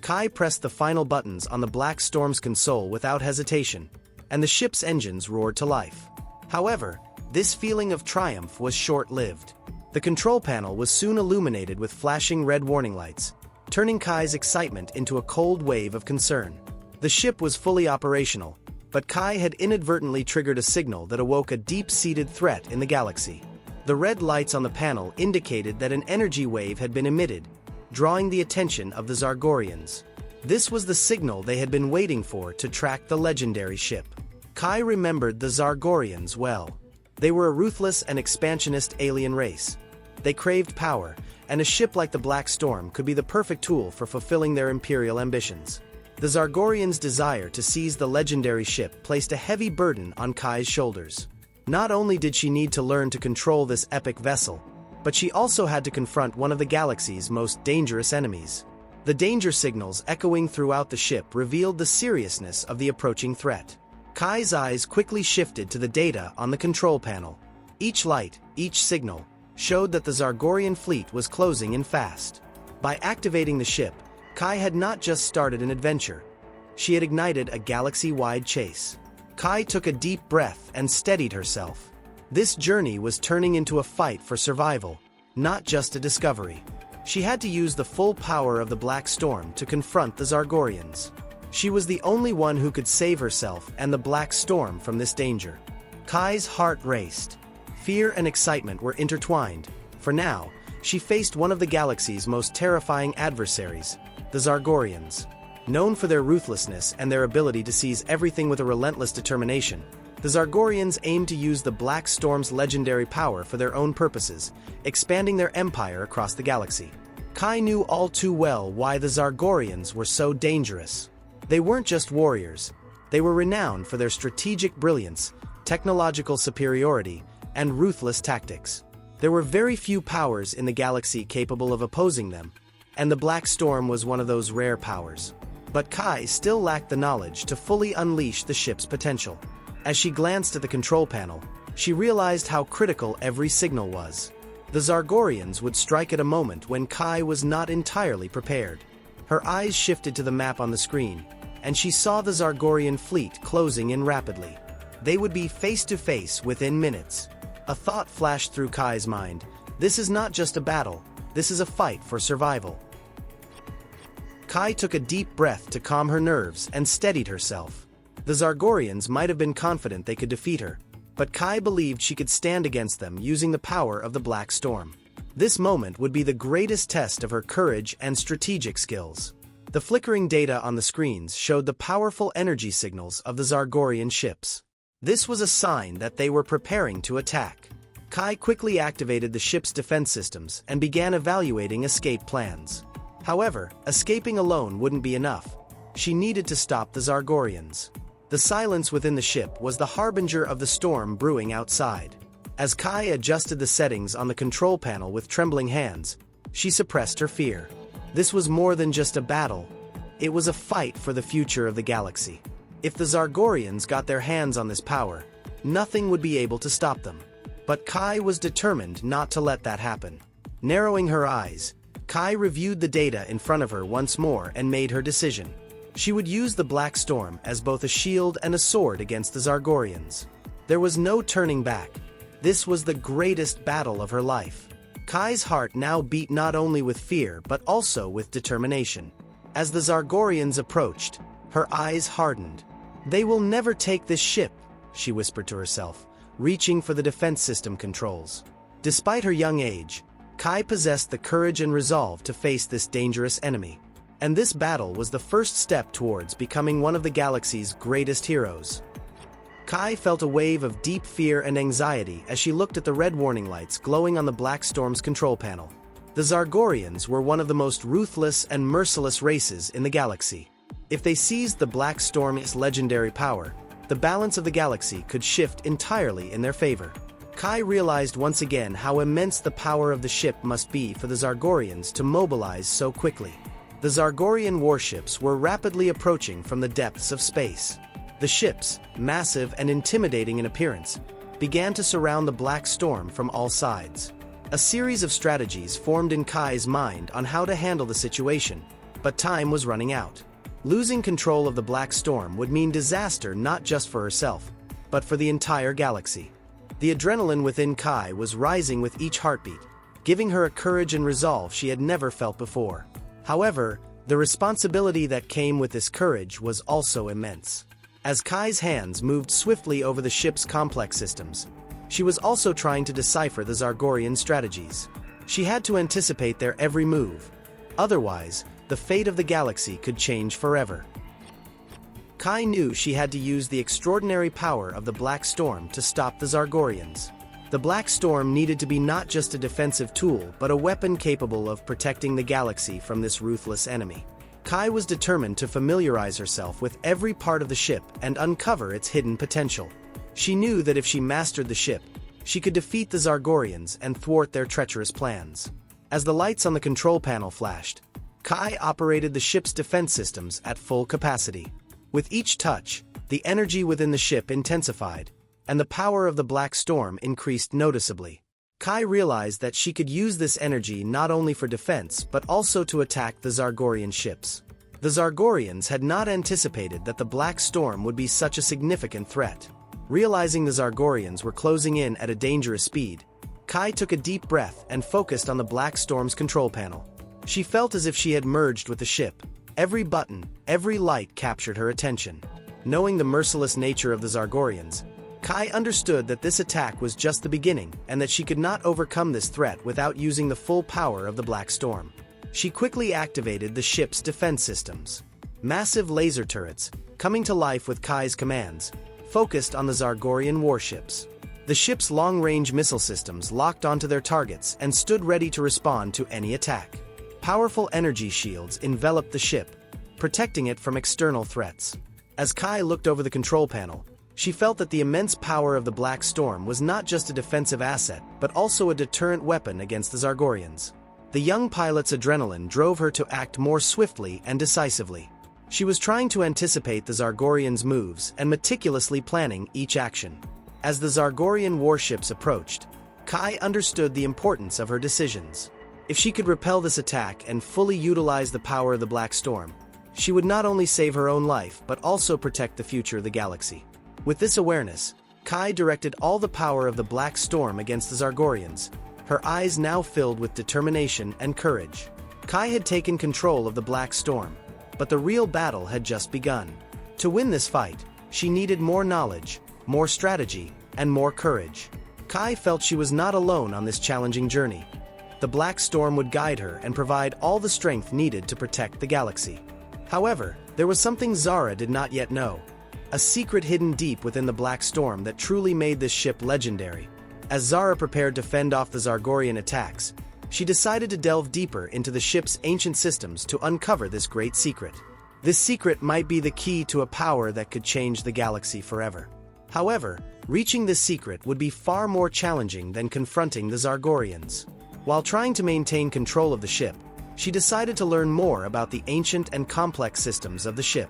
Kai pressed the final buttons on the Black Storm's console without hesitation, and the ship's engines roared to life. However, this feeling of triumph was short-lived. The control panel was soon illuminated with flashing red warning lights, turning Kai's excitement into a cold wave of concern. The ship was fully operational, but Kai had inadvertently triggered a signal that awoke a deep-seated threat in the galaxy. The red lights on the panel indicated that an energy wave had been emitted, drawing the attention of the Zargorians. This was the signal they had been waiting for to track the legendary ship. Kai remembered the Zargorians well. They were a ruthless and expansionist alien race. They craved power, and a ship like the Black Storm could be the perfect tool for fulfilling their imperial ambitions. The Zargorians' desire to seize the legendary ship placed a heavy burden on Kai's shoulders. Not only did she need to learn to control this epic vessel, but she also had to confront one of the galaxy's most dangerous enemies. The danger signals echoing throughout the ship revealed the seriousness of the approaching threat. Kai's eyes quickly shifted to the data on the control panel. Each light, each signal, showed that the Zargorian fleet was closing in fast. By activating the ship, Kai had not just started an adventure. She had ignited a galaxy-wide chase. Kai took a deep breath and steadied herself. This journey was turning into a fight for survival, not just a discovery. She had to use the full power of the Black Storm to confront the Zargorians. She was the only one who could save herself and the Black Storm from this danger. Kai's heart raced. Fear and excitement were intertwined, for now, she faced one of the galaxy's most terrifying adversaries, the Zargorians. Known for their ruthlessness and their ability to seize everything with a relentless determination, the Zargorians aimed to use the Black Storm's legendary power for their own purposes, expanding their empire across the galaxy. Kai knew all too well why the Zargorians were so dangerous. They weren't just warriors, they were renowned for their strategic brilliance, technological superiority, and ruthless tactics. There were very few powers in the galaxy capable of opposing them, and the Black Storm was one of those rare powers. But Kai still lacked the knowledge to fully unleash the ship's potential. As she glanced at the control panel, she realized how critical every signal was. The Zargorians would strike at a moment when Kai was not entirely prepared. Her eyes shifted to the map on the screen, and she saw the Zargorian fleet closing in rapidly. They would be face-to-face within minutes. A thought flashed through Kai's mind. This is not just a battle, this is a fight for survival. Kai took a deep breath to calm her nerves and steadied herself. The Zargorians might have been confident they could defeat her, but Kai believed she could stand against them using the power of the Black Storm. This moment would be the greatest test of her courage and strategic skills. The flickering data on the screens showed the powerful energy signals of the Zargorian ships. This was a sign that they were preparing to attack. Kai quickly activated the ship's defense systems and began evaluating escape plans. However, escaping alone wouldn't be enough. She needed to stop the Zargorians. The silence within the ship was the harbinger of the storm brewing outside. As Kai adjusted the settings on the control panel with trembling hands, she suppressed her fear. This was more than just a battle. It was a fight for the future of the galaxy. If the Zargorians got their hands on this power, nothing would be able to stop them. But Kai was determined not to let that happen. Narrowing her eyes, Kai reviewed the data in front of her once more and made her decision. She would use the Black Storm as both a shield and a sword against the Zargorians. There was no turning back. This was the greatest battle of her life. Kai's heart now beat not only with fear but also with determination. As the Zargorians approached, her eyes hardened. "They will never take this ship," she whispered to herself, reaching for the defense system controls. Despite her young age, Kai possessed the courage and resolve to face this dangerous enemy. And this battle was the first step towards becoming one of the galaxy's greatest heroes. Kai felt a wave of deep fear and anxiety as she looked at the red warning lights glowing on the Black Storm's control panel. The Zargorians were one of the most ruthless and merciless races in the galaxy. If they seized the Black Storm's legendary power, the balance of the galaxy could shift entirely in their favor. Kai realized once again how immense the power of the ship must be for the Zargorians to mobilize so quickly. The Zargorian warships were rapidly approaching from the depths of space. The ships, massive and intimidating in appearance, began to surround the Black Storm from all sides. A series of strategies formed in Kai's mind on how to handle the situation, But time was running out. Losing control of the Black Storm would mean disaster not just for herself, but for the entire galaxy. The adrenaline within Kai was rising with each heartbeat, giving her a courage and resolve she had never felt before. However, the responsibility that came with this courage was also immense. As Kai's hands moved swiftly over the ship's complex systems, she was also trying to decipher the Zargorian strategies. She had to anticipate their every move. Otherwise, the fate of the galaxy could change forever. Kai knew she had to use the extraordinary power of the Black Storm to stop the Zargorians. The Black Storm needed to be not just a defensive tool but a weapon capable of protecting the galaxy from this ruthless enemy. Kai was determined to familiarize herself with every part of the ship and uncover its hidden potential. She knew that if she mastered the ship, she could defeat the Zargorians and thwart their treacherous plans. As the lights on the control panel flashed, Kai operated the ship's defense systems at full capacity. With each touch, the energy within the ship intensified, and the power of the Black Storm increased noticeably. Kai realized that she could use this energy not only for defense but also to attack the Zargorian ships. The Zargorians had not anticipated that the Black Storm would be such a significant threat. Realizing the Zargorians were closing in at a dangerous speed, Kai took a deep breath and focused on the Black Storm's control panel. She felt as if she had merged with the ship. Every button, every light captured her attention. Knowing the merciless nature of the Zargorians, Kai understood that this attack was just the beginning and that she could not overcome this threat without using the full power of the Black Storm. She quickly activated the ship's defense systems. Massive laser turrets, coming to life with Kai's commands, focused on the Zargorian warships. The ship's long-range missile systems locked onto their targets and stood ready to respond to any attack. Powerful energy shields enveloped the ship, protecting it from external threats. As Kai looked over the control panel, she felt that the immense power of the Black Storm was not just a defensive asset but also a deterrent weapon against the Zargorians. The young pilot's adrenaline drove her to act more swiftly and decisively. She was trying to anticipate the Zargorians' moves and meticulously planning each action. As the Zargorian warships approached, Kai understood the importance of her decisions. If she could repel this attack and fully utilize the power of the Black Storm, she would not only save her own life but also protect the future of the galaxy. With this awareness, Kai directed all the power of the Black Storm against the Zargorians, her eyes now filled with determination and courage. Kai had taken control of the Black Storm, but the real battle had just begun. To win this fight, she needed more knowledge, more strategy, and more courage. Kai felt she was not alone on this challenging journey. The Black Storm would guide her and provide all the strength needed to protect the galaxy. However, there was something Zara did not yet know. A secret hidden deep within the Black Storm that truly made this ship legendary. As Zara prepared to fend off the Zargorian attacks, she decided to delve deeper into the ship's ancient systems to uncover this great secret. This secret might be the key to a power that could change the galaxy forever. However, reaching this secret would be far more challenging than confronting the Zargorians. While trying to maintain control of the ship, she decided to learn more about the ancient and complex systems of the ship.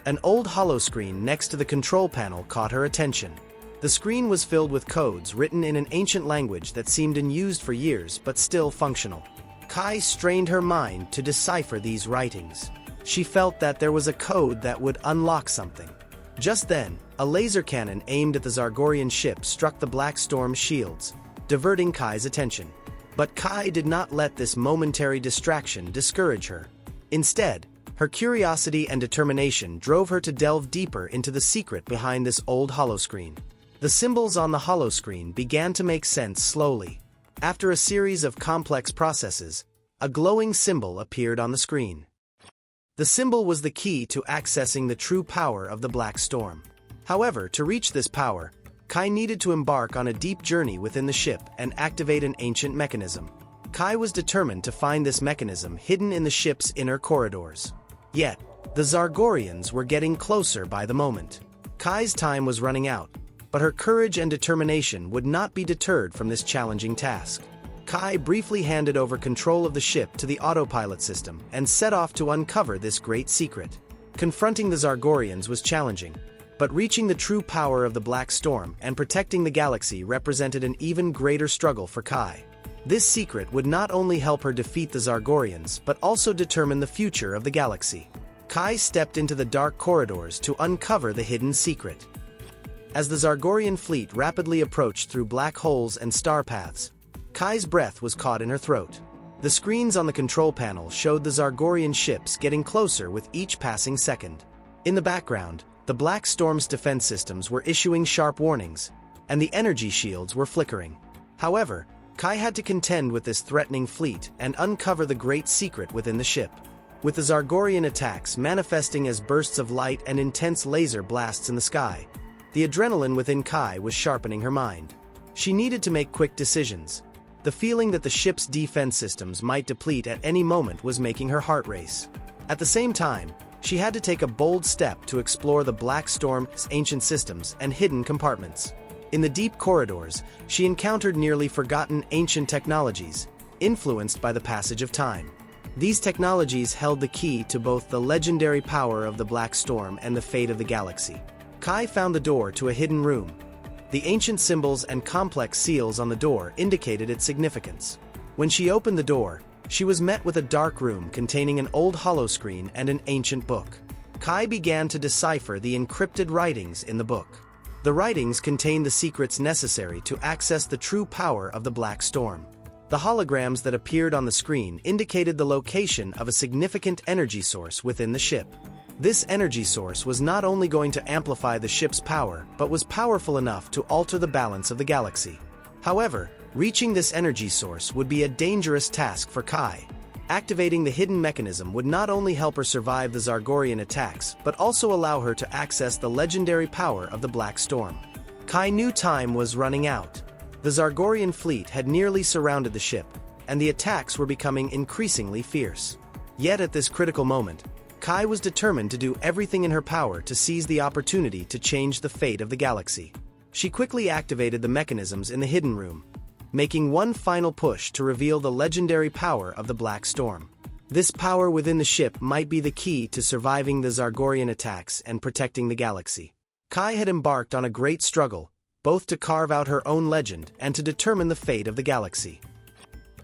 An old holoscreen next to the control panel caught her attention. The screen was filled with codes written in an ancient language that seemed unused for years but still functional. Kai strained her mind to decipher these writings. She felt that there was a code that would unlock something. Just then, a laser cannon aimed at the Zargorian ship struck the Black Storm's shields, diverting Kai's attention. But Kai did not let this momentary distraction discourage her. Instead, her curiosity and determination drove her to delve deeper into the secret behind this old holoscreen. The symbols on the holoscreen began to make sense slowly. After a series of complex processes, a glowing symbol appeared on the screen. The symbol was the key to accessing the true power of the Black Storm. However, to reach this power, Kai needed to embark on a deep journey within the ship and activate an ancient mechanism. Kai was determined to find this mechanism hidden in the ship's inner corridors. Yet, the Zargorians were getting closer by the moment. Kai's time was running out, but her courage and determination would not be deterred from this challenging task. Kai briefly handed over control of the ship to the autopilot system and set off to uncover this great secret. Confronting the Zargorians was challenging, but reaching the true power of the Black Storm and protecting the galaxy represented an even greater struggle for Kai. This secret would not only help her defeat the Zargorians but also determine the future of the galaxy. Kai stepped into the dark corridors to uncover the hidden secret. As the Zargorian fleet rapidly approached through black holes and star paths, Kai's breath was caught in her throat. The screens on the control panel showed the Zargorian ships getting closer with each passing second. In the background, the Black Storm's defense systems were issuing sharp warnings, and the energy shields were flickering. However, Kai had to contend with this threatening fleet and uncover the great secret within the ship. With the Zargorian attacks manifesting as bursts of light and intense laser blasts in the sky, the adrenaline within Kai was sharpening her mind. She needed to make quick decisions. The feeling that the ship's defense systems might deplete at any moment was making her heart race. At the same time, she had to take a bold step to explore the Black Storm's ancient systems and hidden compartments. In the deep corridors, she encountered nearly forgotten ancient technologies, influenced by the passage of time. These technologies held the key to both the legendary power of the Black Storm and the fate of the galaxy. Kai found the door to a hidden room. The ancient symbols and complex seals on the door indicated its significance. When she opened the door, she was met with a dark room containing an old holoscreen and an ancient book. Kai began to decipher the encrypted writings in the book. The writings contained the secrets necessary to access the true power of the Black Storm. The holograms that appeared on the screen indicated the location of a significant energy source within the ship. This energy source was not only going to amplify the ship's power, but was powerful enough to alter the balance of the galaxy. However, reaching this energy source would be a dangerous task for Kai. Activating the hidden mechanism would not only help her survive the Zargorian attacks, but also allow her to access the legendary power of the Black Storm. Kai knew time was running out. The Zargorian fleet had nearly surrounded the ship, and the attacks were becoming increasingly fierce. Yet at this critical moment, Kai was determined to do everything in her power to seize the opportunity to change the fate of the galaxy. She quickly activated the mechanisms in the hidden room, making one final push to reveal the legendary power of the Black Storm. This power within the ship might be the key to surviving the Zargorian attacks and protecting the galaxy. Kai had embarked on a great struggle, both to carve out her own legend and to determine the fate of the galaxy.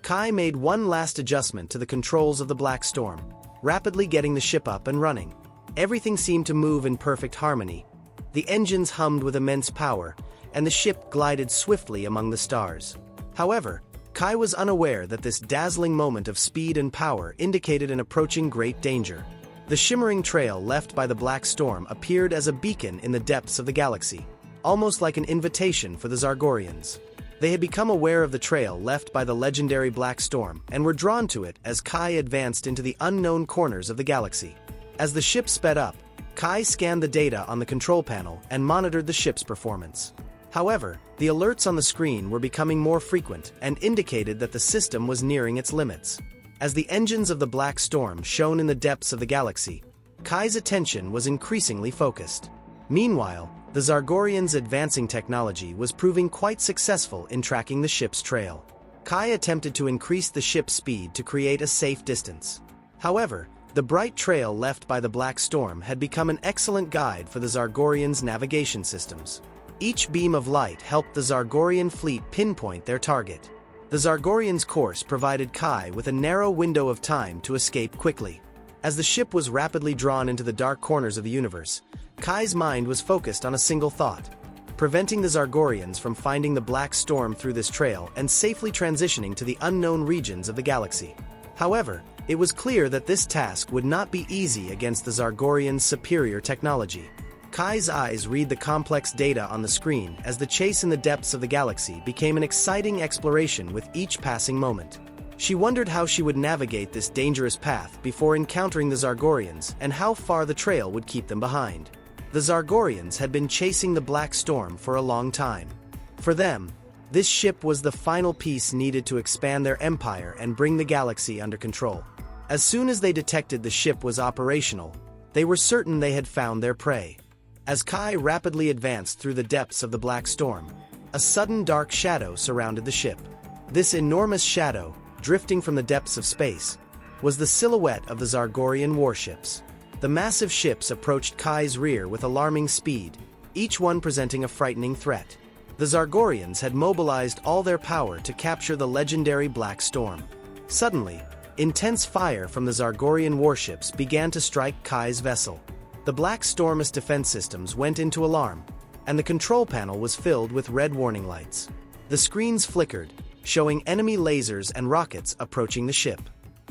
Kai made one last adjustment to the controls of the Black Storm, rapidly getting the ship up and running. Everything seemed to move in perfect harmony. The engines hummed with immense power, and the ship glided swiftly among the stars. However, Kai was unaware that this dazzling moment of speed and power indicated an approaching great danger. The shimmering trail left by the Black Storm appeared as a beacon in the depths of the galaxy, almost like an invitation for the Zargorians. They had become aware of the trail left by the legendary Black Storm and were drawn to it as Kai advanced into the unknown corners of the galaxy. As the ship sped up, Kai scanned the data on the control panel and monitored the ship's performance. However, the alerts on the screen were becoming more frequent and indicated that the system was nearing its limits. As the engines of the Black Storm shone in the depths of the galaxy, Kai's attention was increasingly focused. Meanwhile, the Zargorians' advancing technology was proving quite successful in tracking the ship's trail. Kai attempted to increase the ship's speed to create a safe distance. However, the bright trail left by the Black Storm had become an excellent guide for the Zargorians' navigation systems. Each beam of light helped the Zargorian fleet pinpoint their target. The Zargorians' course provided Kai with a narrow window of time to escape quickly. As the ship was rapidly drawn into the dark corners of the universe, Kai's mind was focused on a single thought: preventing the Zargorians from finding the Black Storm through this trail and safely transitioning to the unknown regions of the galaxy. However, it was clear that this task would not be easy against the Zargorians' superior technology. Kai's eyes read the complex data on the screen as the chase in the depths of the galaxy became an exciting exploration with each passing moment. She wondered how she would navigate this dangerous path before encountering the Zargorians and how far the trail would keep them behind. The Zargorians had been chasing the Black Storm for a long time. For them, this ship was the final piece needed to expand their empire and bring the galaxy under control. As soon as they detected the ship was operational, they were certain they had found their prey. As Kai rapidly advanced through the depths of the Black Storm, a sudden dark shadow surrounded the ship. This enormous shadow, drifting from the depths of space, was the silhouette of the Zargorian warships. The massive ships approached Kai's rear with alarming speed, each one presenting a frightening threat. The Zargorians had mobilized all their power to capture the legendary Black Storm. Suddenly, intense fire from the Zargorian warships began to strike Kai's vessel. The Black Storm's defense systems went into alarm, and the control panel was filled with red warning lights. The screens flickered, showing enemy lasers and rockets approaching the ship.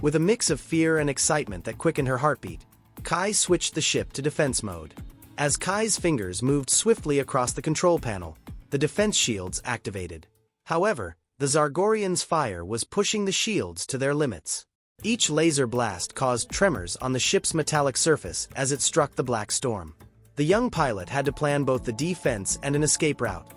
With a mix of fear and excitement that quickened her heartbeat, Kai switched the ship to defense mode. As Kai's fingers moved swiftly across the control panel, the defense shields activated. However, the Zargorians' fire was pushing the shields to their limits. Each laser blast caused tremors on the ship's metallic surface as it struck the Black Storm. The young pilot had to plan both the defense and an escape route.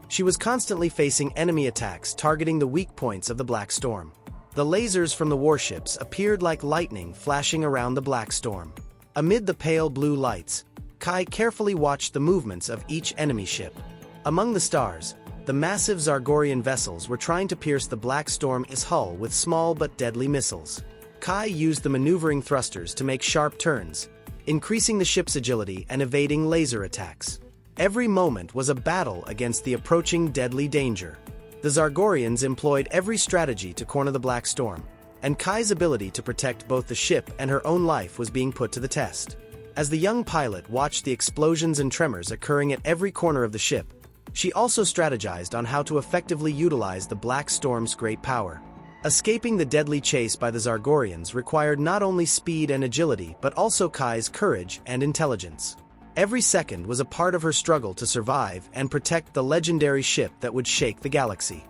She was constantly facing enemy attacks targeting the weak points of the Black Storm. The lasers from the warships appeared like lightning flashing around the Black Storm. Amid the pale blue lights, Kai carefully watched the movements of each enemy ship. Among the stars, the massive Zargorian vessels were trying to pierce the Black Storm's hull with small but deadly missiles. Kai used the maneuvering thrusters to make sharp turns, increasing the ship's agility and evading laser attacks. Every moment was a battle against the approaching deadly danger. The Zargorians employed every strategy to corner the Black Storm, and Kai's ability to protect both the ship and her own life was being put to the test. As the young pilot watched the explosions and tremors occurring at every corner of the ship, she also strategized on how to effectively utilize the Black Storm's great power. Escaping the deadly chase by the Zargorians required not only speed and agility but also Kai's courage and intelligence. Every second was a part of her struggle to survive and protect the legendary ship that would shake the galaxy.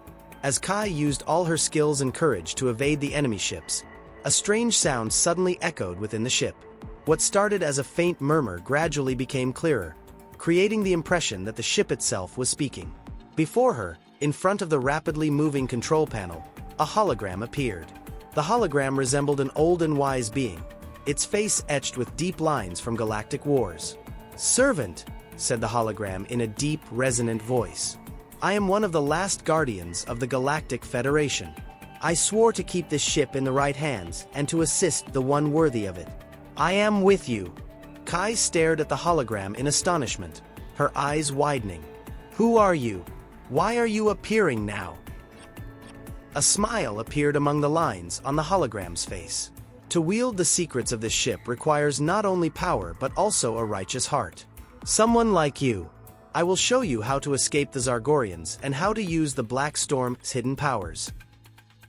As Kai used all her skills and courage to evade the enemy ships, a strange sound suddenly echoed within the ship. What started as a faint murmur gradually became clearer, creating the impression that the ship itself was speaking. Before her, in front of the rapidly moving control panel, a hologram appeared. The hologram resembled an old and wise being, its face etched with deep lines from galactic wars. "Servant," said the hologram in a deep, resonant voice. "I am one of the last guardians of the Galactic Federation. I swore to keep this ship in the right hands and to assist the one worthy of it. I am with you." Kai stared at the hologram in astonishment, her eyes widening. "Who are you? Why are you appearing now?" A smile appeared among the lines on the hologram's face. To wield the secrets of this ship requires not only power but also a righteous heart. "Someone like you. I will show you how to escape the Zargorians and how to use the Black Storm's hidden powers."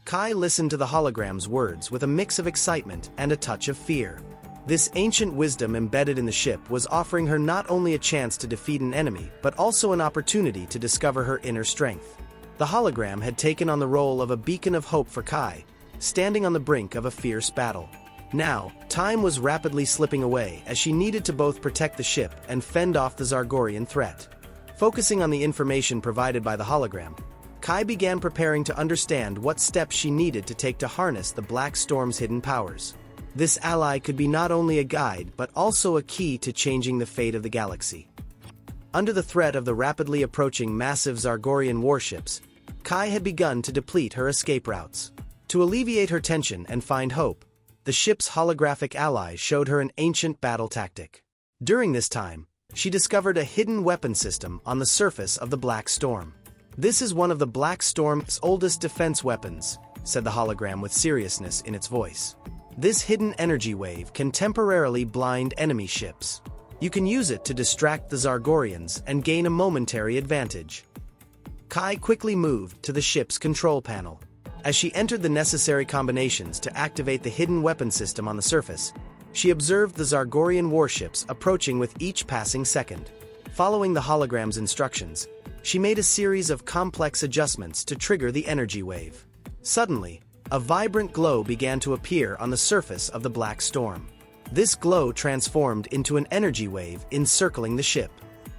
Kai listened to the hologram's words with a mix of excitement and a touch of fear. This ancient wisdom embedded in the ship was offering her not only a chance to defeat an enemy, but also an opportunity to discover her inner strength. The hologram had taken on the role of a beacon of hope for Kai, standing on the brink of a fierce battle. Now, time was rapidly slipping away as she needed to both protect the ship and fend off the Zargorian threat. Focusing on the information provided by the hologram, Kai began preparing to understand what steps she needed to take to harness the Black Storm's hidden powers. This ally could be not only a guide but also a key to changing the fate of the galaxy. Under the threat of the rapidly approaching massive Zargorian warships, Kai had begun to deplete her escape routes. To alleviate her tension and find hope, the ship's holographic ally showed her an ancient battle tactic. During this time, she discovered a hidden weapon system on the surface of the Black Storm. "This is one of the Black Storm's oldest defense weapons," said the hologram with seriousness in its voice. "This hidden energy wave can temporarily blind enemy ships. You can use it to distract the Zargorians and gain a momentary advantage." Kai quickly moved to the ship's control panel. As she entered the necessary combinations to activate the hidden weapon system on the surface, she observed the Zargorian warships approaching with each passing second. Following the hologram's instructions, she made a series of complex adjustments to trigger the energy wave. Suddenly, a vibrant glow began to appear on the surface of the Black Storm. This glow transformed into an energy wave encircling the ship.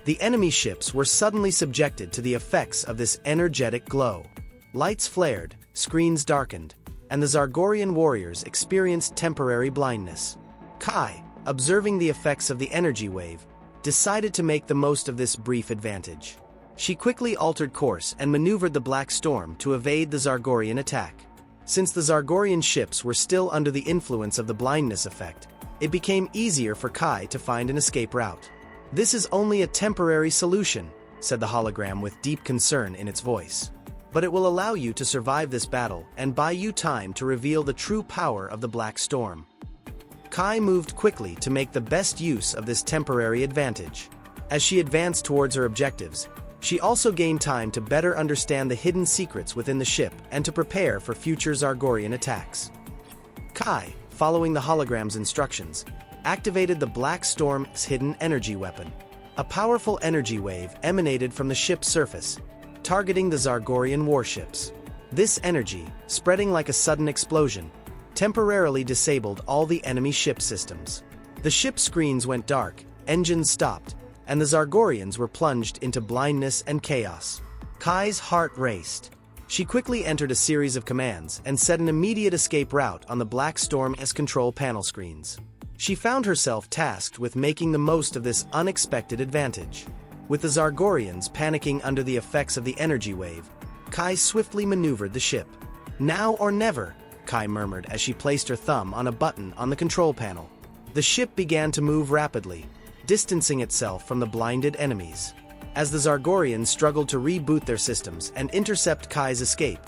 The enemy ships were suddenly subjected to the effects of this energetic glow. Lights flared, screens darkened, and the Zargorian warriors experienced temporary blindness. Kai, observing the effects of the energy wave, decided to make the most of this brief advantage. She quickly altered course and maneuvered the Black Storm to evade the Zargorian attack. Since the Zargorian ships were still under the influence of the blindness effect, it became easier for Kai to find an escape route. "This is only a temporary solution," said the hologram with deep concern in its voice. "But it will allow you to survive this battle and buy you time to reveal the true power of the Black Storm." Kai moved quickly to make the best use of this temporary advantage. As she advanced towards her objectives, she also gained time to better understand the hidden secrets within the ship and to prepare for future Zargorian attacks. Kai, following the hologram's instructions, activated the Black Storm's hidden energy weapon. A powerful energy wave emanated from the ship's surface, targeting the Zargorian warships. This energy, spreading like a sudden explosion, temporarily disabled all the enemy ship systems. The ship screens went dark, engines stopped, and the Zargorians were plunged into blindness and chaos. Kai's heart raced. She quickly entered a series of commands and set an immediate escape route on the Black Storm's control panel screens. She found herself tasked with making the most of this unexpected advantage. With the Zargorians panicking under the effects of the energy wave, Kai swiftly maneuvered the ship. "Now or never," Kai murmured as she placed her thumb on a button on the control panel. The ship began to move rapidly, distancing itself from the blinded enemies. As the Zargorians struggled to reboot their systems and intercept Kai's escape,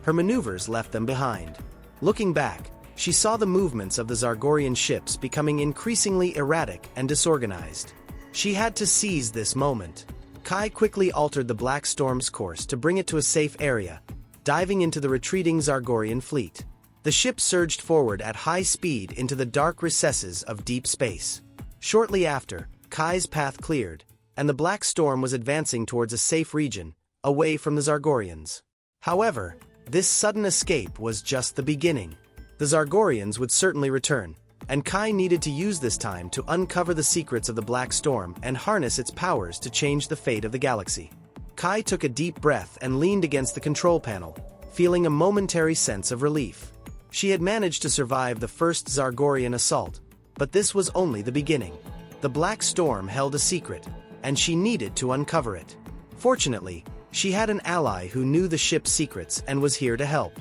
her maneuvers left them behind. Looking back, she saw the movements of the Zargorian ships becoming increasingly erratic and disorganized. She had to seize this moment. Kai quickly altered the Black Storm's course to bring it to a safe area, diving into the retreating Zargorian fleet. The ship surged forward at high speed into the dark recesses of deep space. Shortly after, Kai's path cleared, and the Black Storm was advancing towards a safe region, away from the Zargorians. However, this sudden escape was just the beginning. The Zargorians would certainly return, and Kai needed to use this time to uncover the secrets of the Black Storm and harness its powers to change the fate of the galaxy. Kai took a deep breath and leaned against the control panel, feeling a momentary sense of relief. She had managed to survive the first Zargorian assault, but this was only the beginning. The Black Storm held a secret, and she needed to uncover it. Fortunately, she had an ally who knew the ship's secrets and was here to help.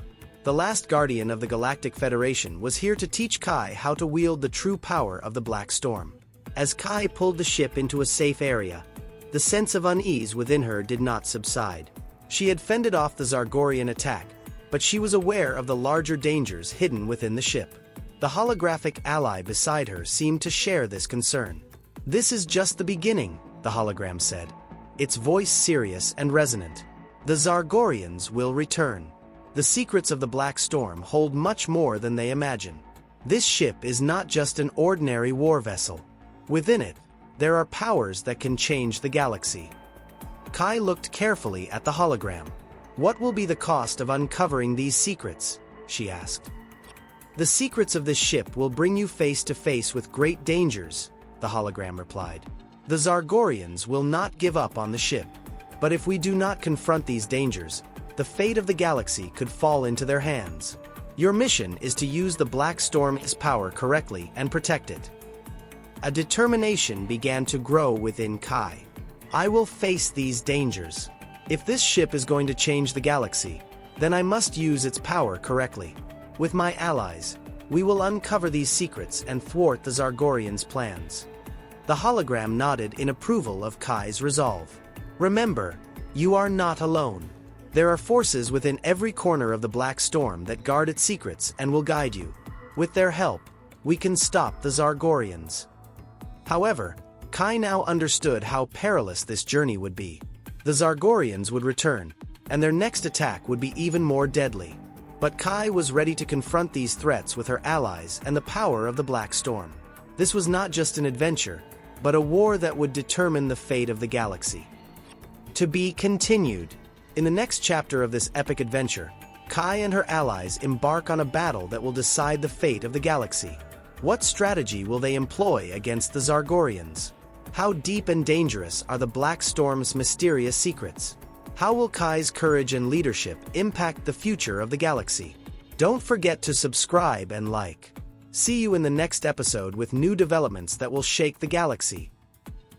The last guardian of the Galactic Federation was here to teach Kai how to wield the true power of the Black Storm. As Kai pulled the ship into a safe area, the sense of unease within her did not subside. She had fended off the Zargorian attack, but she was aware of the larger dangers hidden within the ship. The holographic ally beside her seemed to share this concern. "This is just the beginning," the hologram said, its voice serious and resonant. "The Zargorians will return. The secrets of the Black Storm hold much more than they imagine. This ship is not just an ordinary war vessel. Within it, there are powers that can change the galaxy." Kai looked carefully at the hologram. "What will be the cost of uncovering these secrets?" she asked. "The secrets of this ship will bring you face to face with great dangers," the hologram replied. "The Zargorians will not give up on the ship. But if we do not confront these dangers, the fate of the galaxy could fall into their hands. Your mission is to use the Black Storm's power correctly and protect it." A determination began to grow within Kai. "I will face these dangers. If this ship is going to change the galaxy, then I must use its power correctly. With my allies, we will uncover these secrets and thwart the Zargorians' plans." The hologram nodded in approval of Kai's resolve. "Remember, you are not alone. There are forces within every corner of the Black Storm that guard its secrets and will guide you. With their help, we can stop the Zargorians." However, Kai now understood how perilous this journey would be. The Zargorians would return, and their next attack would be even more deadly. But Kai was ready to confront these threats with her allies and the power of the Black Storm. This was not just an adventure, but a war that would determine the fate of the galaxy. To be continued. In the next chapter of this epic adventure, Kai and her allies embark on a battle that will decide the fate of the galaxy. What strategy will they employ against the Zargorians? How deep and dangerous are the Black Storm's mysterious secrets? How will Kai's courage and leadership impact the future of the galaxy? Don't forget to subscribe and like. See you in the next episode with new developments that will shake the galaxy. ****.